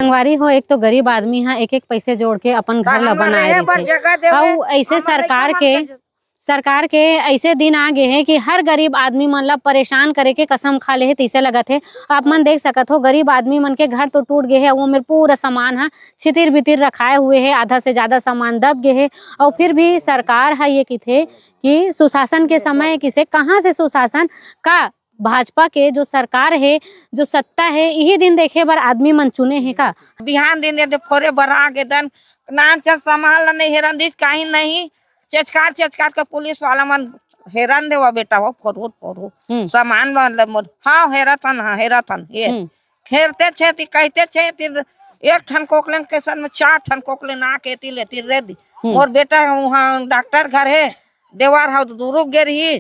संगवारी हो, एक तो गरीब आदमी है, एक एक पैसे जोड़ के अपन घर ला बनाए रहे। और ऐसे सरकार के ऐसे दिन आ गए हैं कि हर गरीब आदमी मन ला परेशान करे के कसम खा ले है तैसे लगत है। आप मन देख सकत हो, गरीब आदमी मन के घर तो टूट गए है, वो मेरे पूरा सामान है छितिर बितिर रखाए हुए है, आधा से ज्यादा सामान दब गए है। और फिर भी सरकार है ये थे कि सुशासन के समय किसे कहाँ से सुशासन का भाजपा के जो सरकार है, जो सत्ता है, यही दिन देखे बर आदमी मन चुने हैं का बिहान दिन दे फोरे बरा के दन नान चल संभाल नहीं हेरन दिस कहीं नहीं चचकार के पुलिस वाला मन हेरन देवा बेटा वो फोरू सामान वाले मोर हाँ हेरतन ये खेरते छे ती कहते छे ती एक ठन कोकलेन के सन में 4 ठन कोकलेन आके ती लेती रे दी मोर बेटा वहाँ डॉक्टर घर है देवार हाउ दूर गे रही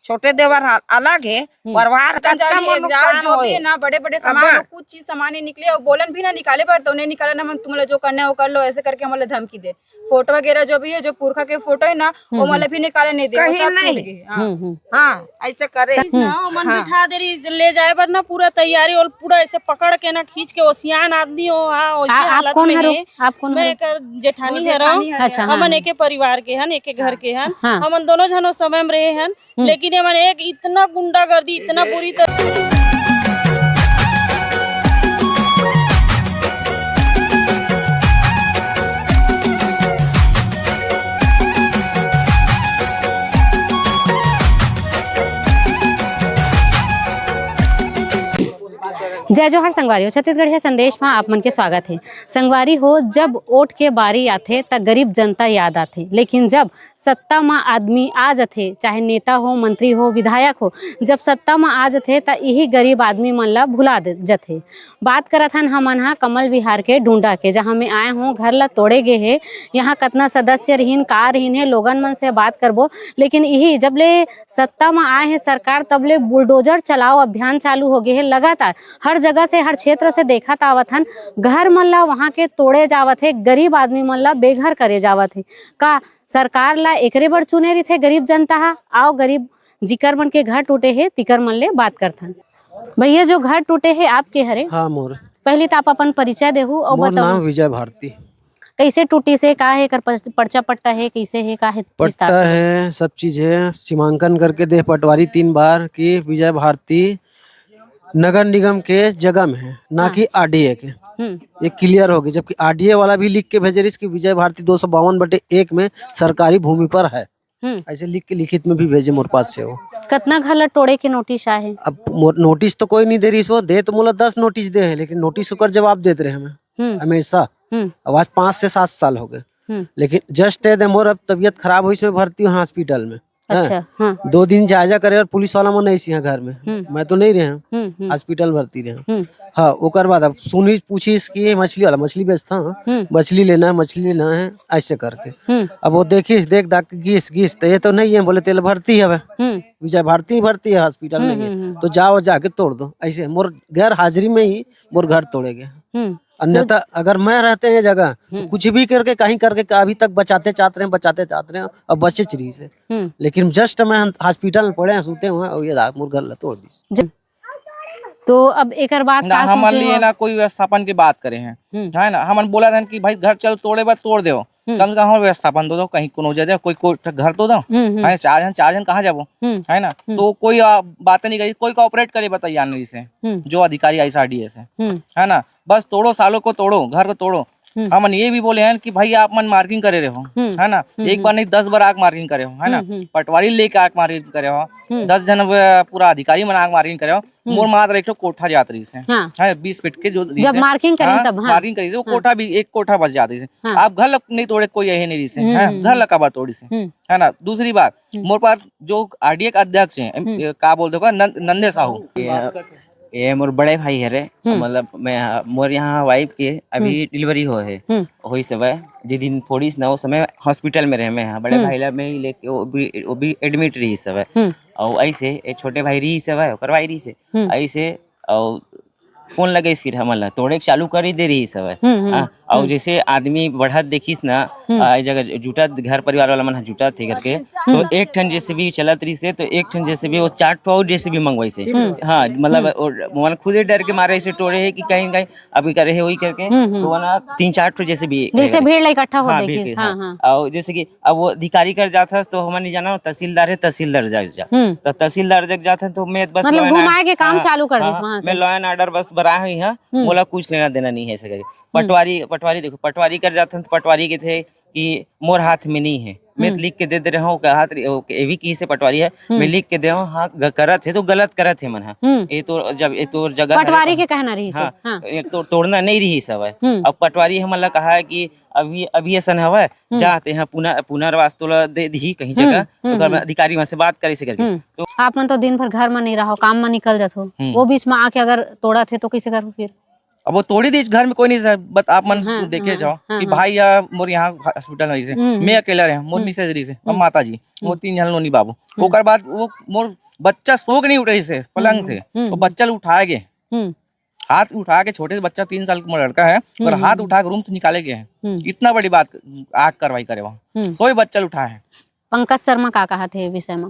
छोटे देवर अलग है परिवार का जो भी है ना बड़े बड़े सामान कुछ चीज सामान निकले और बोलन भी ना निकाले पर तो नहीं निकाले ना हम तुम लोग जो करना है वो कर लो ऐसे करके हमारे धमकी दे। फोटो वगैरह जो भी है जो पुरखा के फोटो है ना वो मतलब भी निकाले नहीं दे कहीं नहीं। हाँ ऐसे करे मन बिठा दे रही ले जाए पर ना पूरा तैयारी और पूरा ऐसे पकड़ के ना खींच के ओसियान आदमी हो। आप कौन है? आप कौन मैं एक जेठानी है। अच्छा, हमन एक परिवार के हन एक घर के हन हमन दोनों जनो समय में रहे हन लेकिन हमन एक इतना गुंडागर्दी इतना बुरी तरह जय जोहर संगवारी हो, छत्तीसगढ़ है संदेश में आप मन के स्वागत है। संगवारी हो, जब वोट के बारी आथे त गरीब जनता याद आथे, लेकिन जब सत्ता में आदमी आ जाथे, चाहे नेता हो, मंत्री हो, विधायक हो, जब सत्ता में आ जाथे त यही गरीब आदमी मन ला भुला जाथे। बात करत हन हमन हा कमल विहार के ढूंढा के, जहाँ मैं आए हूँ घर ला तोड़े गे है। यहाँ कतना सदस्य रहीन का रहीन है, लोगन मन से बात करबो। लेकिन यही जब ले सत्ता में आए हैं सरकार तब ले बुलडोजर चलाओ अभियान चालू हो गए है लगातार। हर जगह से हर क्षेत्र से देखा आवत हन घर मन ला वहाँ के तोड़े जावत है, गरीब आदमी मन ला बेघर करे जावत है। का सरकार ला एकरे बर चुने रही गरीब जनता हा? आओ गरीब जिकर मन के घर टूटे है तिकर मन ले बात करथन। भैया जो घर टूटे है आपके हरे? हाँ मोर। पहले तो आप अपन परिचय देहू और मोर बताओ। नाम विजय भारती। कैसे टूटी से का है कर पर्चा पट्टा है कैसे है का है? पट्टा है सब चीज है, सीमांकन करके दे पटवारी 3 बार की विजय भारती नगर निगम के जगह में है ना कि आरडीए के। ये क्लियर होगी, जबकि आरडीए वाला भी लिख के भेजे रही कि विजय भारती 252/1 में सरकारी भूमि पर है। ऐसे लिख के लिखित में भी भेजे मोर पास से। वो कितना घर तोड़े के नोटिस आए है? अब नोटिस तो कोई नहीं दे रही, सो दे तो मोला 10 नोटिस दे है, लेकिन नोटिस होकर जवाब देते रहे हमें हमेशा। अब आज 5 से 7 साल हो गए, लेकिन जस्ट मोर अब तबीयत खराब हुई, इसमें भर्ती हूँ हॉस्पिटल में। अच्छा, हाँ। 2 दिन जायजा करे और पुलिस वाला मन नहीं घर में, मैं तो नहीं रहे हॉस्पिटल भर्ती रहे। हाँ ओकर बाद अब सुनी पूछी इसकी मछली वाला मछली बेचता हूँ, मछली लेना है ऐसे करके। अब वो देखी देख दाख घिस तो ये तो नहीं है, बोले तेल भर्ती है विजय भारती भर्ती है हॉस्पिटल में है, तो जाओ जाके तोड़ दो। ऐसे मोर गैर हाजिरी में ही मोर घर तोड़े गए। अन्यथा अगर मैं रहते हैं जगह तो कुछ भी करके कहीं करके अभी तक बचाते चाहते रहे अब बचे चरी से। लेकिन जस्ट मैं हॉस्पिटल में पड़े हैं सूते हुए और ये मोर घर तोड़ दी। तो अब एक बात हमारे लिए ना कोई व्यवस्थापन की बात करे हैं है ना, हमन बोला था कि भाई घर चल तोड़े बात तोड़ दो, कम से कम व्यवस्थापन दो कहीं को जाए कोई घर तो दो है। 4 जन कहाँ जाबो है ना, तो कोई बातें नहीं करी, कोई कोऑपरेट करे बताइए नहीं से जो अधिकारी ISRDA से है ना, बस तोड़ो सालों को तोड़ो घर को तोड़ो। हमन ये भी बोले हैं कि भाई आप मन मार्किंग करे रहे हो है ना, एक बार नहीं 10 बार आग मार्किंग करे हो है ना, पटवारी लेके आग मार्किंग करे हो, 10 जन पूरा अधिकारी मन आग मार्किंग करे हो। मोर मात्र एक कोठा जात्री से है 20 फीट के जो जब मार्किंग करें तब मार्किंग करी से वो कोठा भी एक कोठा बच जाती से। आप घर नहीं तोड़े कोई यही नहीं से है, घर लगा बार तोड़ी से है ना। दूसरी बात मोर पास जो आरडीए का अध्यक्ष है का बोलते हो नंदे साहू, ये मोर बड़े भाई है रे, मतलब मैं मोर यहाँ वाइफ के अभी डिलीवरी हो सब जी दिन थोड़ी ना वो समय हॉस्पिटल में रहे मैं बड़े भाई ला में लेके वो भी एडमिट रही सब है। और ऐसे छोटे भाई रही सब है करवाई रही से ऐसे और फोन लगे फिर हमला तोड़े चालू कर ही दे रही सब है। और जैसे आदमी बढ़त देखिस ना जगह जुटा घर परिवार वाला मन जुटा थे करके तो एक ठन जैसे भी चलत रही से तो एक ठन जैसे भी वो 4 ठो और जैसे भी मंगवाई से। हाँ मतलब मन खुद ही डर के मारे से टोड़े है कि कहीं कहीं अभी करे है वही करके तो वो ना 3-4 ठो जैसे भी जैसे भीड़ इकट्ठा हो हाँ, देखी। भीड़ के, हाँ हाँ। हाँ और जैसे कि अब वो अधिकारी कर जाता है तो हमारे नहीं जाना तहसीलदार है तहसीलदार जग जा तो तहसीलदार जग जाता है तो मैं बस मतलब law and घुमाए के काम हाँ, चालू कर हाँ, दिस वहाँ से। मैं लॉ एंड ऑर्डर बस बरा हुई है मोला कुछ लेना देना नहीं है ऐसे करके। पटवारी देखो पटवारी कर जाते हैं तो पटवारी के थे कि मोर हाथ में नहीं है मैं लिख के दे रहा हूँ हाथ ये भी की से पटवारी है मैं लिख के दे रहा हूँ हाँ करत है तो गलत करत है मन है ये तो जब ये तो जगह पटवारी के कहना रही हाँ, हाँ। ये तो तोड़ना नहीं रही सब है। अब पटवारी हमला कहा है कि अभी ऐसा हवा जाते हैं पुनर्वास तो दे दी कहीं जगह अधिकारी वहां से बात करे से करके तो आप मन तो दिन भर घर में नहीं रहो काम में निकल जाते हो वो बीच में आके अगर तोड़ा थे तो कैसे करो फिर। अब वो तोड़ी दी घर में कोई नहीं बट आप मन देखे जाओ कि भाई या मोर यहाँ हॉस्पिटल रही से मैं अकेला रहा मोर मिसेज रही से और माता जी मोर 3 जन लोनी बाबू ओकर बाद वो मोर बच्चा सोग नहीं उठ रही से पलंग से वो बच्चा उठाए गए हाथ उठा के छोटे बच्चा 3 साल का लड़का है और हाथ उठा के रूम से निकाले गए हैं। इतना बड़ी बात आग कार्रवाई करे वहाँ कोई बच्चा उठा है। पंकज शर्मा का कहा थे विषय में।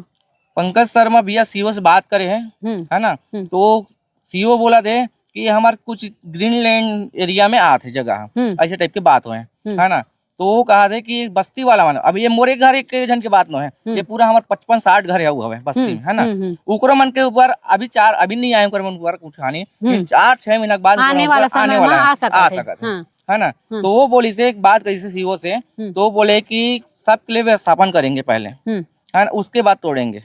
पंकज शर्मा भैया सीओ से बात करे हैं है ना तो सीओ बोला थे कि हमारे कुछ ग्रीनलैंड एरिया में आते जगह ऐसे टाइप के बात हुए है ना तो वो कहा थे कि बस्ती वाला मानो अब ये मोरे घर एक जन के बात न है ये पूरा हमारे 55-60 घर है हुआ है बस्ती में है ना उकरो मन के ऊपर अभी नहीं आए मन ऊपर कुछ खाने 4-6 महीना बाद आने वाला समय में आ सकता है ना तो वो बोली से एक बात करी से सीओ से तो वो बोले कि सबके लिए व्यवस्थापन करेंगे पहले है ना उसके बाद तोड़ेंगे।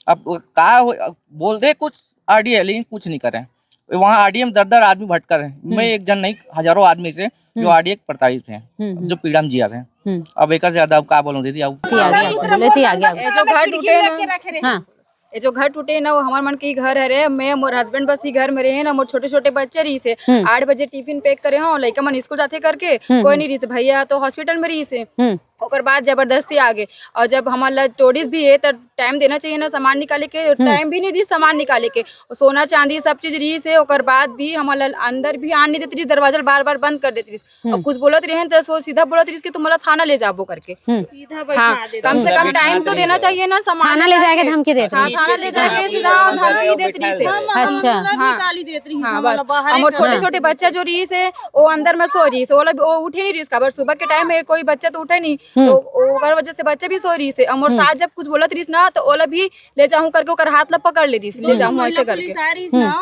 अब का बोल दे कुछ आरडीए लेकिन कुछ नहीं करे वहाँ आरडीएम दर आदमी भटकर है मैं एक जन नहीं हजारों आदमी से जो आरडीए प्रताड़ित हैं जो पीड़ा में जिया थे। अब एक ज्यादा अब का बोलूं दीदी अब जो घर टूटे ना ये जो घर टूटे ना वो हमारे मन के घर है रे मैं मोर हस्बैंड बस ही घर में रहे ना मोर छोटे छोटे बच्चे रही से 8 बजे टिफिन पैक करे हो लड़का मन स्कूल जाते करके कोई नहीं रही से भैया तो हॉस्पिटल में रही से ओकर बाद जबरदस्ती आगे और जब हमारा टोरिस्ट भी है तो टाइम देना चाहिए ना सामान निकाले के टाइम भी नहीं दी सामान निकाले के सोना चांदी सब चीज रही से ओकर बाद भी हमारा अंदर भी आने नहीं देती दरवाजा बार बार बंद कर देती और कुछ बोलत रहे तो सो सीधा बोलत रही कि तुम्हारा थाना ले जाबो करके हाँ कम से कम टाइम तो देना चाहिए ना सामान थाना ले जाके धमकी देते थाना ले जाके सीधा धमकी देती रही से अच्छा हाँ बस और छोटे छोटे बच्चा जो रही से वो अंदर में सो रही से वो उठे नहीं रही खबर सुबह के टाइम में कोई बच्चा तो उठे नहीं तो ओकर वजह से बच्चे भी सो रही से और साथ जब कुछ बोलत रही ना तो ओला भी ले जाऊं करके ओकर हाथ ला पकड़ ले रही ले जाऊं ऐसे करके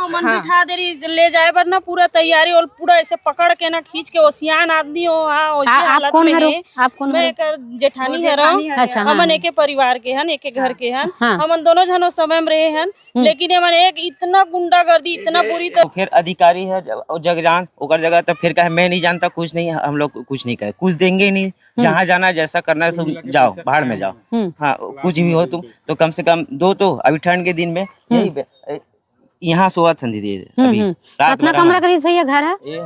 मन बिठा दे रही ले जाए पर ना पूरा तैयारी और पूरा ऐसे पकड़ के ना खींच के ओसियान आदमी हो आप कौन है आप कौन मैं एक जेठानी है अच्छा हमन एक परिवार के हन एक घर के हन हमन दोनों जनो समय में रहे हन लेकिन हमन एक इतना गुंडागर्दी इतना बुरी तो फिर अधिकारी है जग जान ओकर जगह तो फिर कहे मैं नहीं जानता कुछ नहीं हम लोग कुछ नहीं कहे कुछ देंगे नहीं जहाँ जाना जैसा करना है तुम जाओ बाहर में जाओ हाँ कुछ भी हो तुम तो कम से कम दो तो अभी ठंड के दिन में यही यहाँ सोआ था दीदी अभी अपना कमरा करीस भैया घर है ये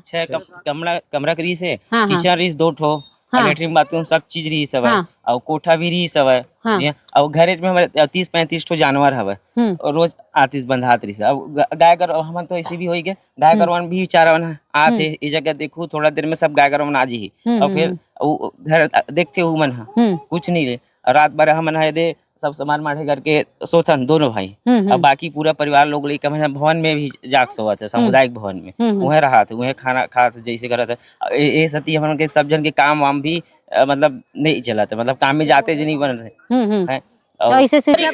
6 कमरा करीस है किचन रहीस 2 ठो लेटरिन बाथरूम सब चीज रही सब है और कोठा भी रही सब है और घरेज में हमारे 30-35 ठो जानवर हवे और रोज आतिश बंधात रही अब गाय गर हम तो ऐसे भी हो गए गाय गरवन भी चारावन आते इस जगह देखू थोड़ा देर में सब गाय गरवन आज ही और फिर घर देखते हूँ मन कुछ नहीं रहे रात भर हम दे सब सामान माढ़े करके सोथन दोनों भाई अब बाकी पूरा परिवार लोग लेकर भवन में भी जाग सोआ थे सामुदायिक भवन में वह रहा था वह खाना खा जैसे करा था ये सती हम के सब जन के काम वाम भी मतलब नहीं चला था मतलब काम में जाते जो नहीं बन रहे ऐसे करे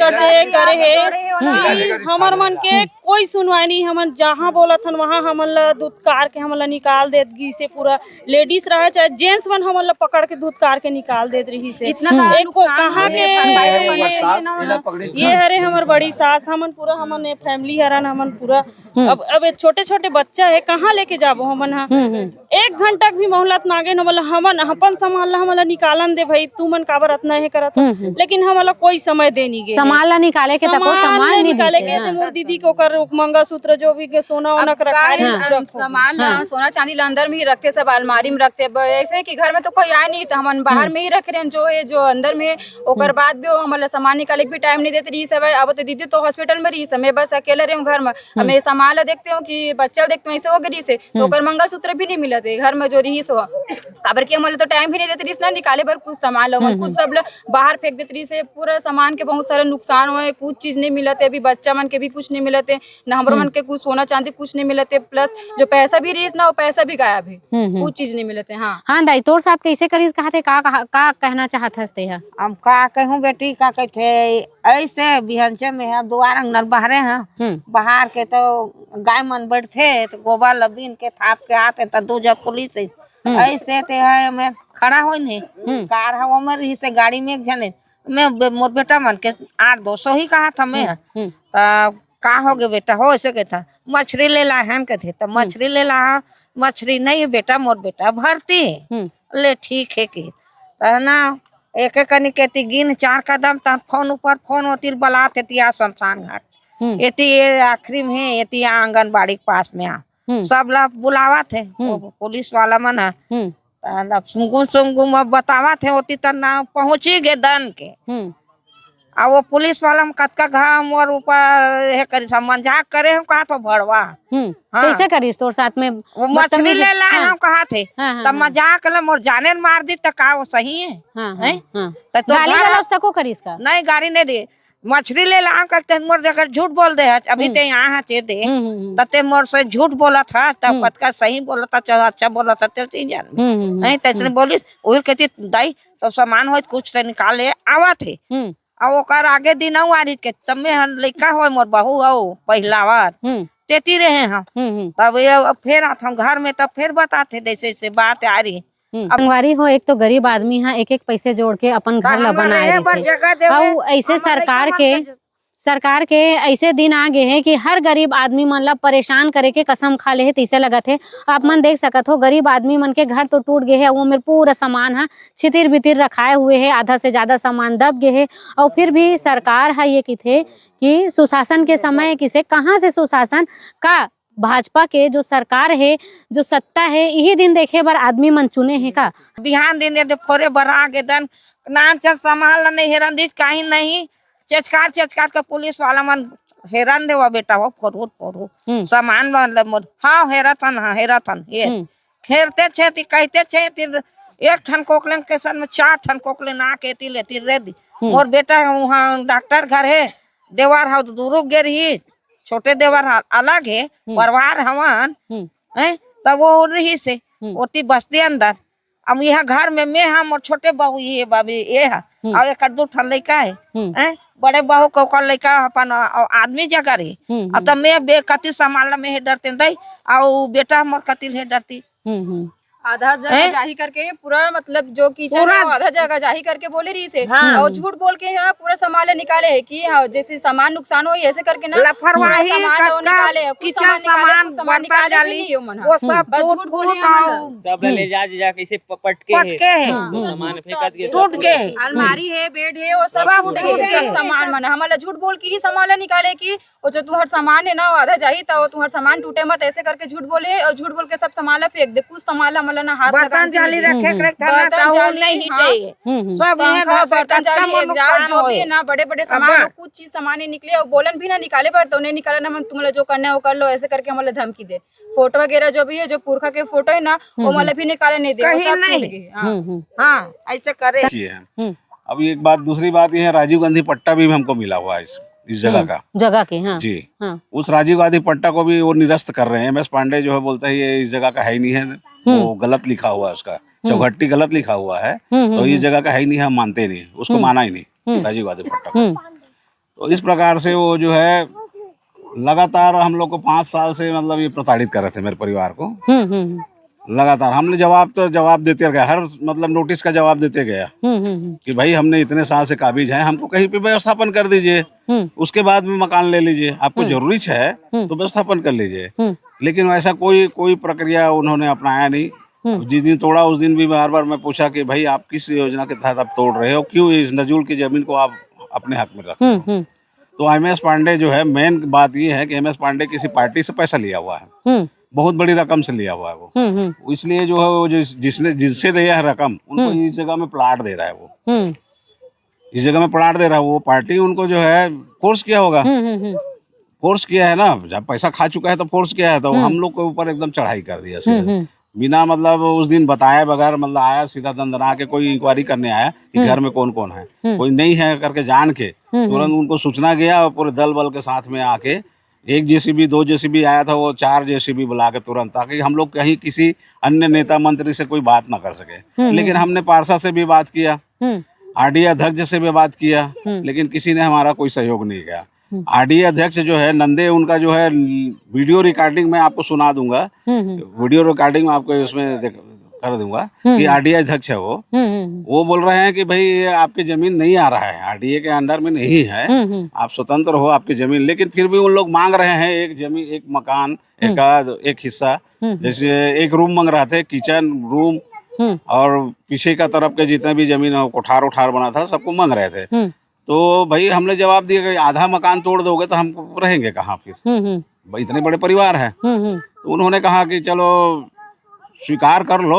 है हमार मन के कोई सुनवाई नहीं हमन जहाँ बोला थन वहाँ हमन ला दूध कार के हमन ला निकाल देत गी से पूरा लेडीज रहे चाहे जेंट्स मन हमन ला पकड़ के दूध कार के निकाल देत रही से इतना कहाँ के ये हरे हमार बड़ी सास हमन पूरा हमन फैमिली हरन हमन पूरा अब छोटे छोटे बच्चा है कहाँ लेके जाबो हमन 1 घंटा भी मोहलत नागे न बोला हमन अपन संभाल हमला निकालन दे भाई तू मन काबर इतना है करत लेकिन हमला कोई समय दे नहीं गे सामान ला निकाले के तको सामान नहीं निकाले दिसे, के हाँ। मोर दीदी को कर मंगलसूत्र जो भी सोना वोना के रखा है सामान ला सोना चांदी ला अंदर में ही रखते, सब अलमारी में रखते। ऐसे कि घर में तो कोई आए नहीं तो हम बाहर में ही रख रहे हैं जो है जो अंदर में। ओकर बाद भी हमारा सामान निकाले के भी टाइम नहीं देते रही सब। अब तो दीदी तो हॉस्पिटल में रही, मैं बस अकेले रही हूँ घर में। हमें सामान ला देखते हूँ कि बच्चा देखते हूँ ऐसे हो गई से तो ओकर मंगलसूत्र भी नहीं मिलते घर में जो रही सो काबर के हमारे तो टाइम भी नहीं देते रही ना निकाले पर कुछ सामान लो कुछ सब बाहर फेंक देते रही से। पूरा सामान के बहुत सारे नुकसान हुए, कुछ चीज नहीं मिलते, अभी बच्चा मन के भी कुछ नहीं मिलते, न हमरो मन के कुछ सोना चांदी कुछ नहीं मिलते, प्लस जो पैसा भी रही ना वो पैसा भी गायब है, कुछ चीज नहीं मिलते। हाँ हाँ दाई तोर साथ कैसे करीस कहते का कहना चाहत हस्ते है? हम का कहूँ बेटी का कहते ऐसे बिहनचे में है दुआर अंगन बहरे हैं बाहर के तो गाय मन बैठे तो गोबर लबीन के थाप के आते तो दूजा पुलिस ऐसे ते है मैं खड़ा हो नहीं कार है वो में रही से गाड़ी में एक जने मैं मोर बेटा मन के 800-200 ही कहा था मैं का हो गए बेटा हो ऐसे कहता मछली ले ला हम कहते तो मछली ले ला मछली नहीं है बेटा मोर बेटा भरती ले ठीक है कि ना एक एक कनी कहती गिन 4 कदम तक फोन ऊपर फोन होती बलाते तिया शमशान घाट एती आखिरी में एती आंगनबाड़ी के पास में सब लोग बुलावा थे पुलिस वाला मन सुमगुम बतावा थे होती तो ना पहुंची गे दन के आ वो पुलिस वाला में कतका घाम और ऊपर है करी सब मजाक करे हम कहा तो भड़वा कैसे करीस तोर साथ में वो मछली ले लाए हम कहा थे तब मजाक ल मोर जाने मार दी तो का वो सही है तो गाली गलौज तको करीस का नहीं गाड़ी नहीं दे मछली ले ला करते मोर देखकर झूठ बोल दे अभी ते यहाँ चे दे तते मोर से झूठ बोला था तब पतका सही बोला था चलो अच्छा बोला था चलती जान नहीं तैसे बोली वही कहती दाई तो सामान हो कुछ तो निकाले आवा थे और ओकर आगे दिन आरी के तब में लड़का हो मोर बहू हो पहला बार तेती रहे हम तब फिर आते हम घर में तब फिर बताते जैसे बात आ रही संगवारी हो एक तो गरीब आदमी है एक एक पैसे जोड़ के अपन घर ला बनाए थे और ऐसे सरकार के ऐसे दिन आ गए हैं कि हर गरीब आदमी मन ला परेशान करे के कसम खा ले है तैसे लगत है। आप मन देख सकत हो गरीब आदमी मन के घर तो टूट गए है, वो मेरे पूरा सामान है छितिर बितिर रखाए हुए है, आधा से ज्यादा सामान दब गए है। और फिर भी सरकार है ये की थे कि सुशासन के समय किसे कहाँ से सुशासन का भाजपा के जो सरकार है जो सत्ता है यही दिन देखे बर आदमी मन चुने हैं का बिहान दिन दे फोरे बरा के दन नान चल संभाल नहीं हेरन दी कहीं नहीं चचकार के पुलिस वाला मन हेरन देवा बेटा हो फोरू सामान मन हाँ हेरथन ये खेरते छे ती कहते छे ती एक ठन कोकलन के सन में 4 ठन कोकले ना के ती लेती रे दी मोर बेटा वहाँ डॉक्टर घर है देवार हा दूर गे रही छोटे देवर अलग है परिवार हवन तब वो रही से ओती बस्ती अंदर अब यहाँ घर में मैं हम और छोटे बहू ये बाबी ये है और एक 2 ठन लड़का है बड़े बहू को कर लड़का अपन आदमी जगह रही तब मैं कति संभालना में डरते दई और बेटा हमर कति है डरती आधा जगह जाही करके पूरा मतलब जो कीचड़ है आधा जगह जाही करके बोले रही से और झूठ बोल के ना पूरा सामान निकाले कि हाँ जैसे सामान नुकसान हो ऐसे करके ना लापरवाही निकाले सामान निकाले वो सब झूठ बोले सब ले जा कैसे पटके सामान फेंकत के टूट गए अलमारी है बेड है वो सब टूट गए सब सामान मन हमारा झूठ बोल के ही सामान निकाले की वो जो तुम्हारा सामान है ना आधा जाही तो तुम्हारा सामान टूटे मत ऐसे करके झूठ बोले और झूठ बोल के सब सामान फेंक दे कुछ सामान ना हाथ बर्तन जाली रखे नहीं चाहिए सब बर्तन जाली जो भी है ना बड़े बड़े सामान कुछ चीज सामान निकले और बोलन भी ना निकाले पर तो नहीं निकाला ना तुम जो करना है वो कर लो ऐसे करके हमारे धमकी दे। फोटो वगैरह जो भी है जो पुरखा के फोटो है ना वो मतलब भी निकाले नहीं दे हाँ ऐसे करे। अभी एक बात दूसरी बात ये है राजीव गांधी पट्टा भी हमको मिला हुआ है इस जगह के हाँ जी हाँ। उस राजीव गांधी पट्टा को भी वो निरस्त कर रहे हैं। MS पांडे जो है बोलता है ये इस जगह का है ही नहीं है, वो गलत लिखा हुआ है, उसका चौघट्टी गलत लिखा हुआ है तो इस जगह का है ही नहीं, हम मानते नहीं, उसको माना ही नहीं राजीव गांधी पट्टा को। तो इस प्रकार से वो जो है लगातार हम लोग को 5 साल से मतलब ये प्रताड़ित कर रहे थे मेरे परिवार को। लगातार हमने जवाब देते गए, हर मतलब नोटिस का जवाब देते गया कि भाई हमने इतने साल से काबिज हैं, हमको कहीं पे व्यवस्थापन कर दीजिए, उसके बाद में मकान ले लीजिए, आपको जरूरी है तो व्यवस्थापन कर लीजिए। लेकिन ऐसा कोई प्रक्रिया उन्होंने अपनाया नहीं। जिस दिन तोड़ा उस दिन भी बार बार मैं पूछा कि भाई आप किस योजना के तहत आप तोड़ रहे हो, क्यों इस नजूल की जमीन को आप अपने हक में रख रहे हो। तो एमएस पांडे जो है, मेन बात ये है कि एमएस पांडे किसी पार्टी से पैसा लिया हुआ है, बहुत बड़ी रकम से लिया हुआ है वो। इसलिए जो है वो जिससे लिया है रकम, उनको इस जगह में प्लाट दे रहा है वो, इस जगह में प्लाट दे रहा है वो। पार्टी उनको जो है फोर्स किया होगा, फोर्स किया है ना, जब पैसा खा चुका है तो फोर्स किया है, तो हम लोग के ऊपर एकदम चढ़ाई कर दिया सीधे, बिना मतलब उस दिन बताए बगैर, मतलब आया सीधा दंदना के कोई इंक्वायरी करने आया कि घर में कौन कौन है, कोई नहीं है करके जान के तुरंत उनको सूचना गया और पूरे दल बल के साथ में आके 1 जेसीबी 2 जेसीबी आया था, वो 4 जेसीबी बुला के तुरंत, ताकि हम लोग कहीं किसी अन्य नेता मंत्री से कोई बात ना कर सके। लेकिन हमने पार्षद से भी बात किया, आरडीए अध्यक्ष से भी बात किया, लेकिन किसी ने हमारा कोई सहयोग नहीं किया। आरडीए अध्यक्ष जो है नंदे, उनका जो है वीडियो रिकॉर्डिंग मैं आपको सुना दूंगा, वीडियो रिकॉर्डिंग में आपको उसमें कर दूंगा कि आरडीए अध्यक्ष है वो बोल रहे हैं कि भाई ये आपकी जमीन नहीं आ रहा है, आरडीए के अंडर में नहीं है, आप स्वतंत्र हो आपकी जमीन। लेकिन फिर भी उन लोग मांग रहे हैं एक जमीन, एक मकान, एक हिस्सा, जैसे एक रूम मांग रहे थे, किचन रूम, और पीछे का तरफ के जितने भी जमीन है, कोठार उठार बना था, सबको मांग रहे थे। तो भाई हमने जवाब दिया कि आधा मकान तोड़ दोगे तो हम रहेंगे कहाँ फिर, भाई इतने बड़े परिवार है। तो उन्होंने कहा कि चलो स्वीकार कर लो,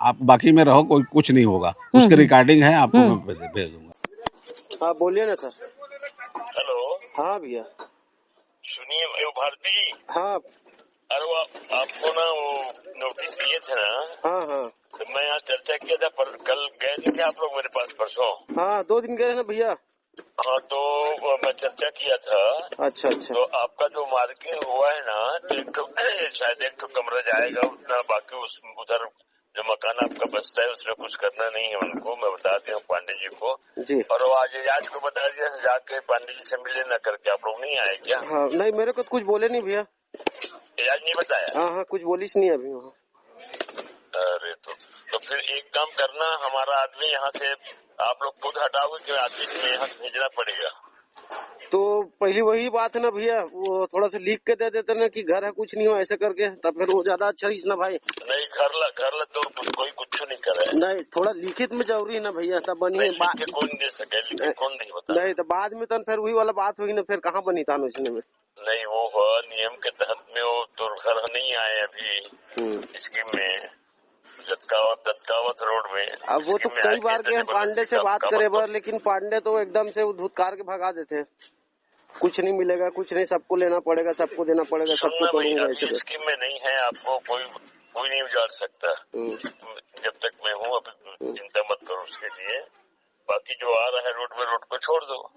आप बाकी में रहो, कोई कुछ नहीं होगा। उसकी रिकॉर्डिंग है, आपको मैं भेज दूंगा। हाँ बोलिए ना सर। हेलो। हाँ भैया। सुनिए भारती जी। हाँ। अरे वो आपको ना वो नोटिस दिए थे ना। हाँ हाँ। तो मैं यहाँ चर्चा किया था, पर कल गए नहीं थे आप लोग मेरे पास परसों? हाँ 2 दिन गए ना भैया। हाँ तो मैं चर्चा किया था। अच्छा अच्छा। तो आपका जो मार्किंग हुआ है ना, तो शायद एक कमरा जाएगा उतना, बाकी उस उधर जो मकान आपका बचता है उसमें कुछ करना नहीं है उनको, मैं बता दिया हूँ पांडे जी को जी। और वो आज एजाज को बता दिया, जाके पांडे जी से मिले न करके। आप लोग नहीं आए क्या? हाँ नहीं, मेरे को तो कुछ बोले नहीं भैया। एजाज नहीं बताया? हाँ हाँ, कुछ बोलिस नहीं अभी वहाँ। अरे तो फिर एक काम करना, हमारा आदमी यहाँ से आप लोग खुद हटाओगे कि आदमी को यहाँ भेजना पड़ेगा? तो पहली वही बात है ना भैया, वो थोड़ा सा लिख के दे देते ना कि घर है कुछ नहीं हो ऐसे करके, तब फिर वो ज्यादा अच्छा रही ना भाई। नहीं घर तो कोई कुछ नहीं करे। नहीं, थोड़ा लिखित में जरूरी है ना भैया, तब बनी है। कौन दे सके, लिखित कौन नहीं बता? नहीं तो बाद में तो फिर वही वाला बात होगी ना, फिर कहाँ बनी था उसने में। नहीं वो नियम के तहत में वो तो घर नहीं आए अभी स्कीम में, दत्कावत रोड में। अब वो तो कई बार के हम पांडे से बात करे बार, लेकिन पांडे तो एकदम से धुतकार के भगा देते, कुछ नहीं मिलेगा, कुछ नहीं, सबको लेना पड़ेगा, सबको देना पड़ेगा, सबको तोड़ूंगा। स्कीम में नहीं है, आपको कोई नहीं उजाड़ सकता जब तक मैं हूँ। अभी चिंता मत करो उसके लिए, बाकी जो आ रहा है रोड को छोड़ दो।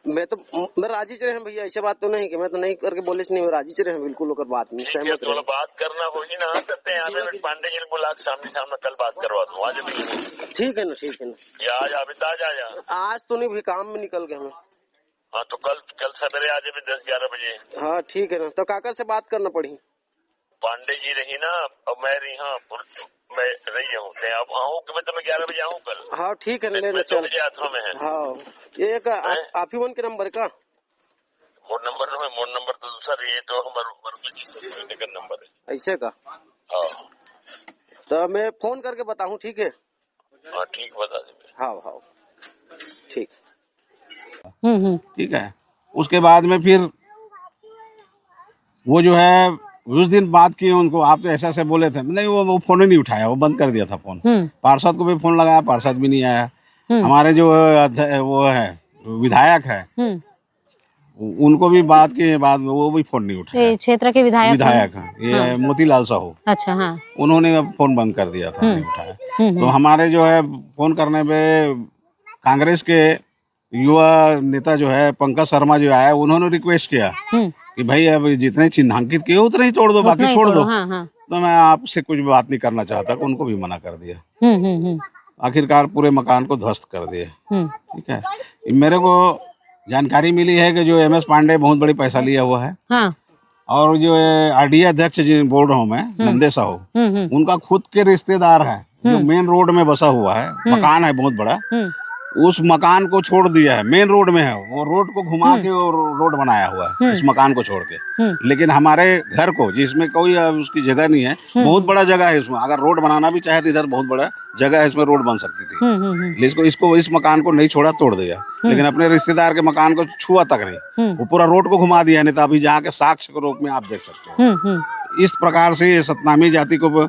मैं राजी से रहे भैया, ऐसे बात तो नहीं कि मैं तो नहीं करके बोले नहीं, मैं राजी से रहे बिल्कुल होकर बात में सहमत रहे। बात करना होगी ना, करते हैं पांडे जी बुला सामने कल बात करवा दूँ। आज ठीक है ना, ठीक है ना। या आज आज आज तो नहीं भी, काम में निकल गए हमें। हाँ तो कल सवेरे आज भी 10-11 बजे। हाँ ठीक है ना, तो काकर से बात करना पड़ी। पांडे जी रही ना, अब मैं रही। हाँ मैं रही हूँ, अब आऊँ कि मैं 11 बजे आऊँ कल? हाँ ठीक है, लेना चल में है। हाँ ये एक आप ही के नंबर का मोर नंबर तो दूसरा, ये तो हमारे नंबर है ऐसे का। हाँ तो मैं फोन करके बताऊँ, ठीक है? हाँ ठीक, बता दे। हाँ ठीक। ठीक है। उसके बाद में फिर वो जो है उस दिन बात की उनको, आप तो ऐसा बोले थे, नहीं वो फोन ही नहीं उठाया, वो बंद कर दिया था फोन। पार्षद को भी फोन लगाया, पार्षद भी नहीं आया। हमारे जो वो है विधायक है, उनको भी बात के बाद वो भी फोन नहीं उठाया। क्षेत्र के विधायक है ये मोतीलाल साहू। अच्छा हाँ। उन्होंने फोन बंद कर दिया था, नहीं उठाया। तो हमारे जो है फोन करने पे कांग्रेस के युवा नेता जो है पंकज शर्मा जो आया, उन्होंने रिक्वेस्ट किया कि भाई अब जितने चिन्हांकित किए उतने ही तोड़ दो, बाकी छोड़ दो। हाँ। तो मैं आपसे कुछ बात नहीं करना चाहता, उनको भी मना कर दिया। आखिरकार पूरे मकान को ध्वस्त कर दिए। ठीक है। मेरे को जानकारी मिली है कि जो एमएस पांडे बहुत बड़ी पैसा लिया हुआ है। हाँ। और जो आरडीए अध्यक्ष जी बोल रहा हूँ मैं, नंदे साहू, उनका खुद के रिश्तेदार है जो मेन रोड में बसा हुआ है, मकान है बहुत बड़ा, उस मकान को छोड़ दिया है, मेन रोड में है वो, रोड को घुमा के और रोड बनाया हुआ है इस मकान को छोड़ के। लेकिन हमारे घर को, जिसमें कोई उसकी जगह नहीं है, बहुत बड़ा जगह है इसमें, अगर रोड बनाना भी चाहे तो इधर बहुत बड़ा जगह है, इसमें रोड बन सकती थी। इसको इस मकान को नहीं छोड़ा, तोड़ दिया। लेकिन अपने रिश्तेदार के मकान को छुआ तक नहीं, वो पूरा रोड को घुमा दिया। नहीं तो अभी जहाँ के साक्ष्य के रूप में आप देख सकते हो। इस प्रकार से ये सतनामी जाति को,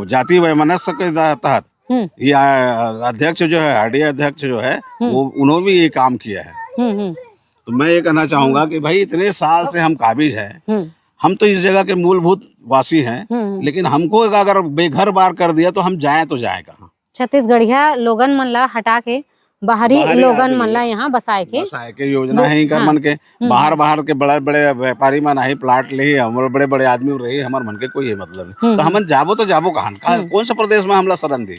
जाति वैमनस्य के तहत ये अध्यक्ष जो है, आरडीए अध्यक्ष जो है, वो उन्होंने भी ये काम किया है। तो मैं ये कहना चाहूंगा कि भाई इतने साल से हम काबिज हैं, हम तो इस जगह के मूलभूत वासी हैं, लेकिन हमको अगर बेघर बार कर दिया तो हम जाएं तो जाएं कहाँ। छत्तीसगढ़िया लोगन मन ला हटा के बाहरी लोगन मन ला यहाँ बसाए के योजना है ही कर मन के, बाहर के बड़े बड़े व्यापारी मन आई प्लाट ले, हमारे बड़े बड़े आदमी रहे, हमारे मन के कोई है मतलब नहीं। तो हम जाबो तो जाबो कहाँ, कौन सा प्रदेश में हमला शरण दी।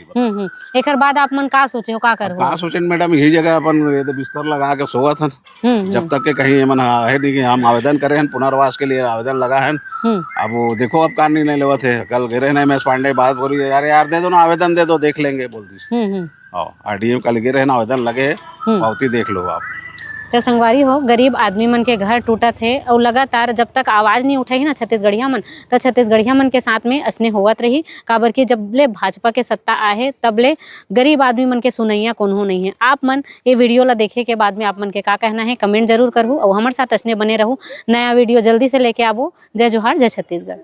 एक बाद आप मन का सोचे हो, का सोचे मैडम, यही जगह अपन बिस्तर लगा के सोवा था, जब तक के कहीं मन है नहीं कि हम आवेदन करे हैं, पुनर्वास के लिए आवेदन लगा है। अब वो देखो अब कार नहीं लेवा थे, कल गिरे ना एमएस पांडे बात बोली, यार दे दो ना आवेदन दे दो, देख लेंगे बोल दी। आरडीएम कल गिरे ना आवेदन लगे, पावती देख लो आप। तो संगवारी हो, गरीब आदमी मन के घर टूटा थे और लगातार जब तक आवाज नहीं उठाई ना छत्तीसगढ़िया मन, तो छत्तीसगढ़िया मन के साथ में असने होवत रही। काबर की जब ले भाजपा के सत्ता आए तब ले गरीब आदमी मन के सुनैया कोनो नहीं है। आप मन ये वीडियो ला देखे के बाद में आप मन के का कहना है कमेंट जरूर करूँ और हमारे साथ असने बने रहूँ। नया वीडियो जल्दी से लेके आवो। जय जोहार, जय छत्तीसगढ़।